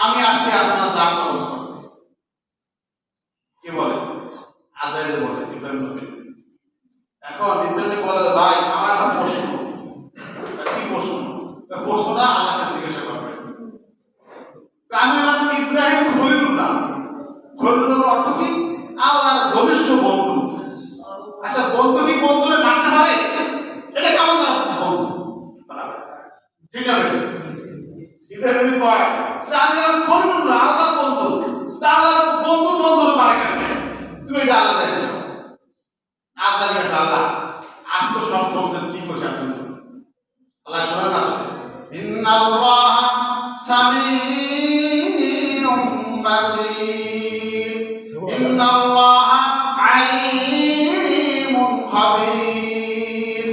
আমি আসছি আপনার জান কবজ করতে। কি বলে? আজাইল বলে ইব্রাহিম নবী। এখন ইব্রাহিম বলে, ভাই আমার একটা প্রশ্ন। কি প্রশ্ন? প্রশ্নটা আল্লাহকে জিজ্ঞাসা করবে। আমি হলাম ইব্রাহিম খলিলুল্লাহ। খলিলুল্লাহর অর্থ কি? আল্লাহর ঘনিষ্ঠ বন্ধু। আচ্ছা, বন্ধু কি বন্ধুরে মারতে পারে? এটা কেমন বন্ধু? ঠিক আছে, ইব্রাহিম কয় যে আমি হলাম খলিলুল্লাহ, আল্লাহর বন্ধু। তা আল্লাহর বন্ধু বন্ধুরে মারে কেন? তুমি এটা আল্লাহ চাইছো। আল্লাহ কাছে আল্লাহ আমি তো সব সময় কি করছি আপনি আল্লাহ শোনেন না শোনেন? ইন্নাল্লাহ সামিউম বাসীর, ইন্নাল্লাহ আলিমুন খাবীর।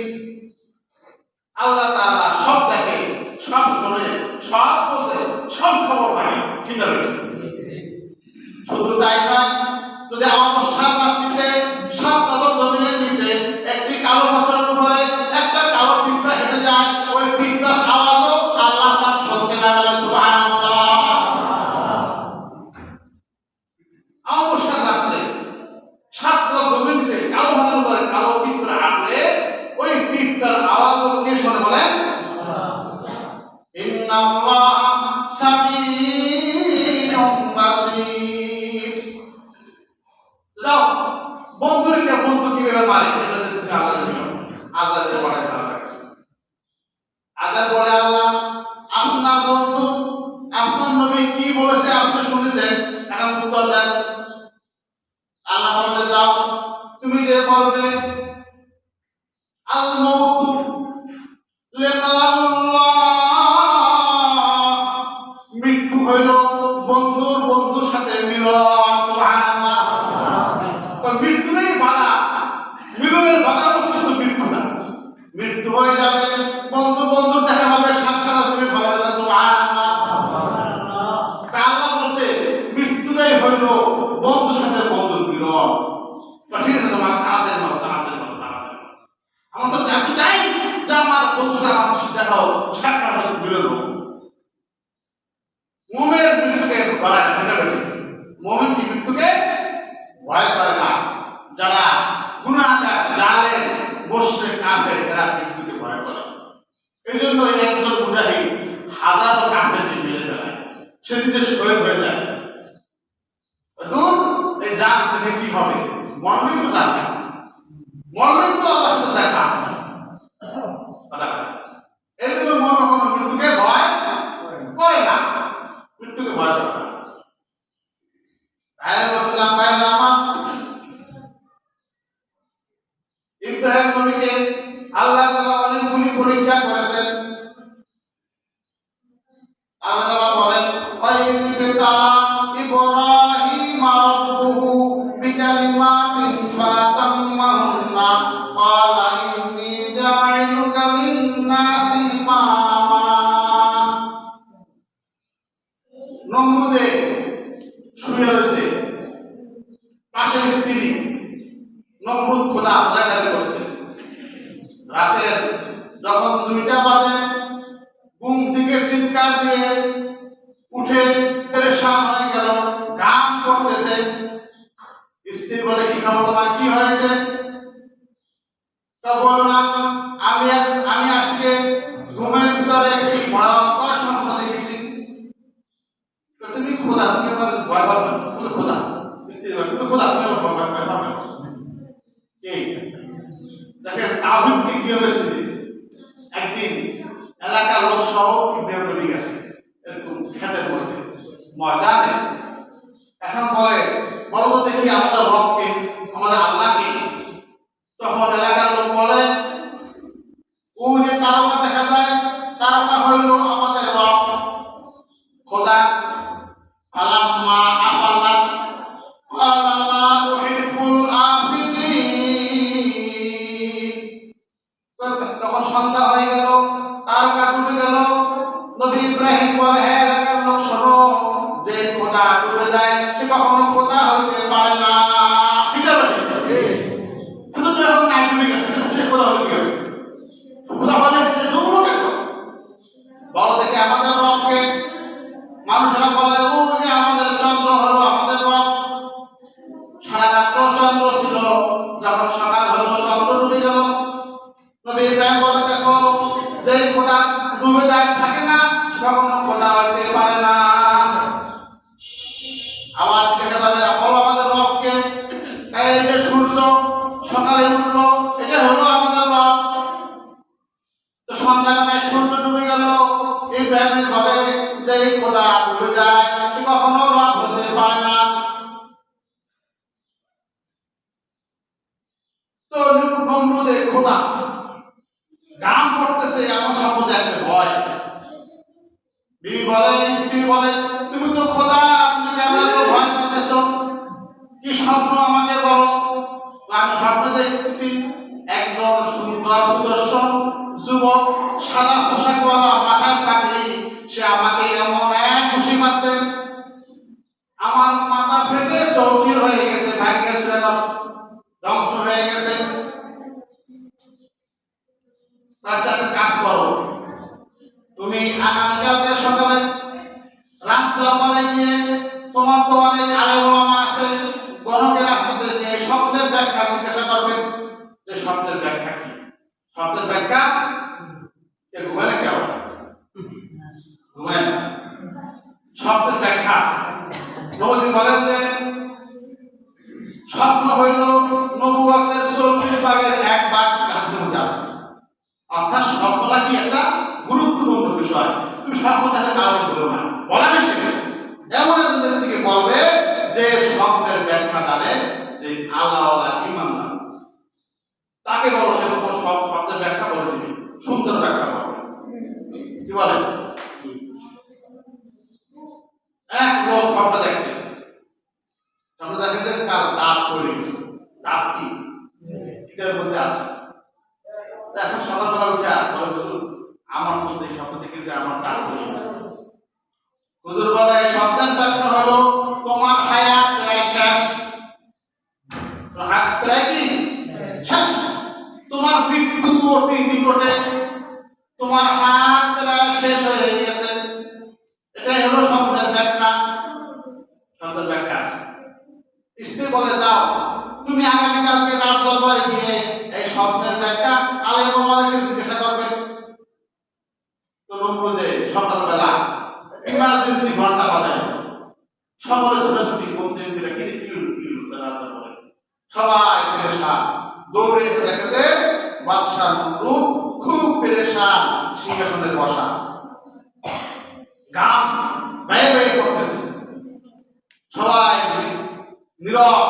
আল্লাহ তাআলা সব দেখে, সব শোনে, সব বোঝে, সব খবর পায়। ঠিক না? শুধু তাই না, যদি আমাদের সামনে সাত তলা জমিনের নিচে একটি কালো পাথরের উপরে একটা কালো পিঁপড়া হেঁটে যায়, ওই পিঁপড়ার আওয়াজও আল্লাহ পাক শুনতে পারেন। সুবহানাল্লাহ। অবসর রাখলে সাত তলা জমির নিচে কালো পাথরের উপরে কালো পিঁপড়া হাঁটলে ওই পিঁপড়ার আওয়াজও কে শোনে বলেন? ইন্নাল্লাহ সামিউম বাসীর। যাও বন্ধুকে বন্ধু কিভাবে মারে এটা যদি আল্লাহ ছিল আজাদে পড়ে চালা গেছে। আজাদ বলে, আল্লাহ আপনার বন্ধু আপনার নবী কি বলেছে আপনি শুনেছেন, এখন উত্তর দেন। আল্লাহ বলে, যাও তুমি যে বলবে আল মাউতু লিকাউল্লাহ, মৃত্যু হইল বন্ধুর বন্ধুর সাথে মিলন। সুবহানাল্লাহ। মৃত্যু নেই বাধা, মিলনের বাধা শুধু মৃত্যু না। মৃত্যু হয়ে যাবে, বন্ধু বন্ধুর দেখা হবে, সাক্ষাৎ তুমি ভালো না। সুবহানাল্লাহ। আল্লাহ বলছে মৃত্যুটাই হইল বন্ধুর সাথে বন্ধুর মিলন। ঠিক আছে, তোমার কাদের মাল কাদের মাল কাদের মাল আমার তো জানতে চাই যে আমার বন্ধুটা আমার সাথে দেখাও, সাক্ষাৎ মিলন। মুমিনের মৃত্যুকে ভয় করে না। মুমিন কি মৃত্যুকে ভয় করে না? যারা গুনাহগার, জালেম, মুশরিক, কাফের এরা মৃত্যুকে ভয় করে। এই জন্য একজন মুজাহিদ হাজারো কাফেরকে মেরে ফেলায়, সে নিজে শহীদ হয়ে যায়। দূর এই জান থেকে কি হবে? মরলেই তো জানবে, মরলেই তো আল্লাহর সাথে দেখা। এই জন্য মন কখনো মৃত্যুকে ভয় করে না, মৃত্যুকে ভয় করে না। ইব্রাহিম নবীকে আল্লাহ তাআলা অনেকগুলি পরীক্ষা করেছেন। আল্লাহ তাআলা বলেন, ওয়াইয বিতালা ইব্রাহিম রাব্বুহু বিকালিমাতিন ফাতাম্মাহুন্না ক্বালা ইন্নী জা'iলুকা লিন-নাসি ইমামা। নমরুদে শুয়ে রয়েছে, পাশে স্ত্রী। নমরুদ খোদা দাবি করছে। রাতের যখন 2টা বাজে ঘুম থেকে চিৎকার দিয়ে উঠে পেরেশান হয়ে গেল, ঘাম পড়তেছে। স্ত্রী বলে, কি খবর তোমার, কি হয়েছে? তা বলো না, আমি আজকে ঘুমের ভিতরে একটি ভয়ঙ্কর স্বপ্ন দেখেছি। তুমি খোদা, তুমি আমার ভয় পাবে? খোদা। স্ত্রী বলে, তুমি খোদা, তুমি আমার ভয় পাবে? দেখেন তাওহীদকে কিভাবে স্থিতি। একদিন এলাকার লোক সহ ইব্রাহিম নবী গেছে এরকম খেতের মধ্যে, ময়দানে। এখন বলো তো দেখি আমাদের রবকে, আমাদের আল্লাহকে। তখন এলাকার লোক বলে, ও যে তারকা দেখা যায়, তারকা হইল আমাদের রব খোদা। ফালাম্মা আফালাত ক্বালা লা উহিব্বুল আফিলিন। তখন সন্ধ্যা হয়ে গেল, তারকা ডুবে গেল। নবী ইব্রাহিম বলে, হ্যাঁ এলাকার লোক শোনো, যে খোদা ডুবে যায় সে কখনো খোদা হইতে পারে না। ঠিক আছে, শুধু তো এখন নাই ডুবে গেছে, সে খোদা হইতে কি হবে? খোদা হলে ডুবলো কেন? বলো দেখে আমাদের রবকে। মানুষেরা বলে, কখনো খোদা হইতে পারে না। আবার জিজ্ঞাসা করে, বলো আমাদের রবকে। এই যে সূর্য সকালে উঠলো, এটা হলো আমাদের রব। তো সন্ধ্যাবেলায় সূর্য ডুবে গেল, ইব্রাহিম বলে যে এই খোদা ডুবে যায়, সে কখনো রব হতে পারে না। তো নমরুদে খোদা গান করতেছে, এমন স্বপ্ন দেখছে, ভয়। বিবি বলে, স্ত্রী বলে, তুমি তো খোদা, তুমি কেন এত ভয় করতেছ? কি স্বপ্ন আমাকে বলো। আমি স্বপ্ন দেখতেছি একজন সুন্দর সুদর্শন যুবক, সাদা পোশাকওয়ালা, মাথায় পাগড়ি, সে আমাকে এমন এক খুশি মারছে, আমার মাথা ফেটে চৌচির হয়ে গেছে, ভাগ্যের জন্য ধ্বংস হয়ে গেছে। তার একটা কাজ করো, তুমি আগামীকালকে সকালে রাজদরবারে গিয়ে, তোমার তো অনেক আলেম ওলামা আছে, গণকের আপনাদেরকে এই শব্দের ব্যাখ্যা জিজ্ঞাসা করবে যে শব্দের ব্যাখ্যা কি। শব্দের ব্যাখ্যা ঘুমালে কেমন ঘুমায় না, শব্দের ব্যাখ্যা আছে। নবী বলেন যে স্বপ্ন হইল নবুয়তের 40 ভাগের 1 ভাগ হাদিসের মধ্যে আছে। অর্থাৎ স্বপ্নটা কি একটা গুরুত্বপূর্ণ বিষয়, তুমি স্বপ্ন তাকে কাউকে বলো না, বলা নিষেধ। এমন একজন ব্যক্তিকে বলবে যে শব্দের ব্যাখ্যা জানে, যে আল্লাহওয়ালা ঈমানদার, তাকে বলো, সে তোমার সব শব্দের ব্যাখ্যা বলে দিবে, সুন্দর ব্যাখ্যা বলবে। কি বলে? এক লোক স্বপ্ন দেখছে, স্বপ্ন দেখে যে তার দাঁত পড়ে গেছে। দাঁত কি এটার মধ্যে আছে। এখন সকালবেলা উঠে বলে, হুজুর আমার মধ্যে স্বপ্ন দেখে যে আমার দাঁত পড়ে গেছে। হুজুর বলে, এই শব্দের ব্যাখ্যা হলো তোমার হায়াত প্রায় শেষ। হায়াত প্রায় কি শেষ, তোমার মৃত্যু অতি নিকটে, তোমার হায়াত প্রায় শেষ হয়ে গেছে। এটাই হলো শব্দের ব্যাখ্যা। শব্দের ব্যাখ্যা আছে। স্ত্রী বলে, যাও তুমি আগামীকালকে রাজদরবারে গিয়ে এই শব্দের ব্যাখ্যা আলেম ওলামাদেরকে জিজ্ঞাসা করবে। তো নমরুদে সকালবেলা ইমার্জেন্সি ঘন্টা বাজায়, সকলে ছোটাছুটি বলতে মিলে কি করে, সবাই পেরেশান, দৌড়ে দেখে যে বাদশাহ নমরুদ খুব পেরেশান, সিংহাসনে বসা, গান ব্যয় ব্যয় করতেছে, সবাই নীরব,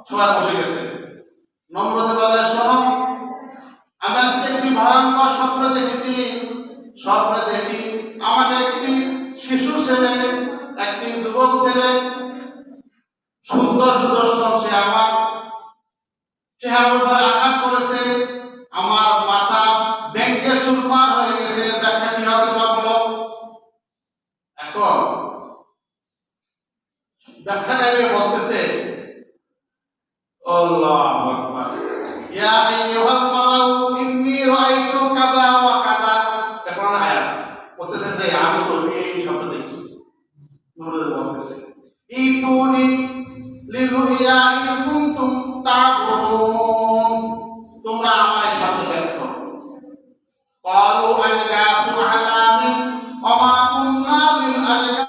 সবাই বসে গেছে। নমরুদে বলে, শোনো, আমি আজকে একটি ভয়ঙ্কর স্বপ্ন দেখেছি। স্বপ্নে দেখি আমাকে একটি শিশু ছেলে, একটি যুবক ছেলে, সুন্দর সুদর্শন, সে আমার চেহারার উপরে আঘাত করেছে, আমার মাথা ব্যাংকে চুরমার হয়ে গেছে। ব্যাখ্যা কি হবে তোমরা বলো। এখন ব্যাখ্যাকারী বলতেছে, আল্লাহু আকবার, ইয়া আইয়ুহাল মালাউ ইন্নী রাআইতু কাযা ওয়া কাযা। এখন আয়াত বলতেছে যে আমি তো এই স্বপ্ন দেখছি। নূরে বলতেছে, ইতুনি লিরুইয়া ইন কুনতুম তা'বুদুন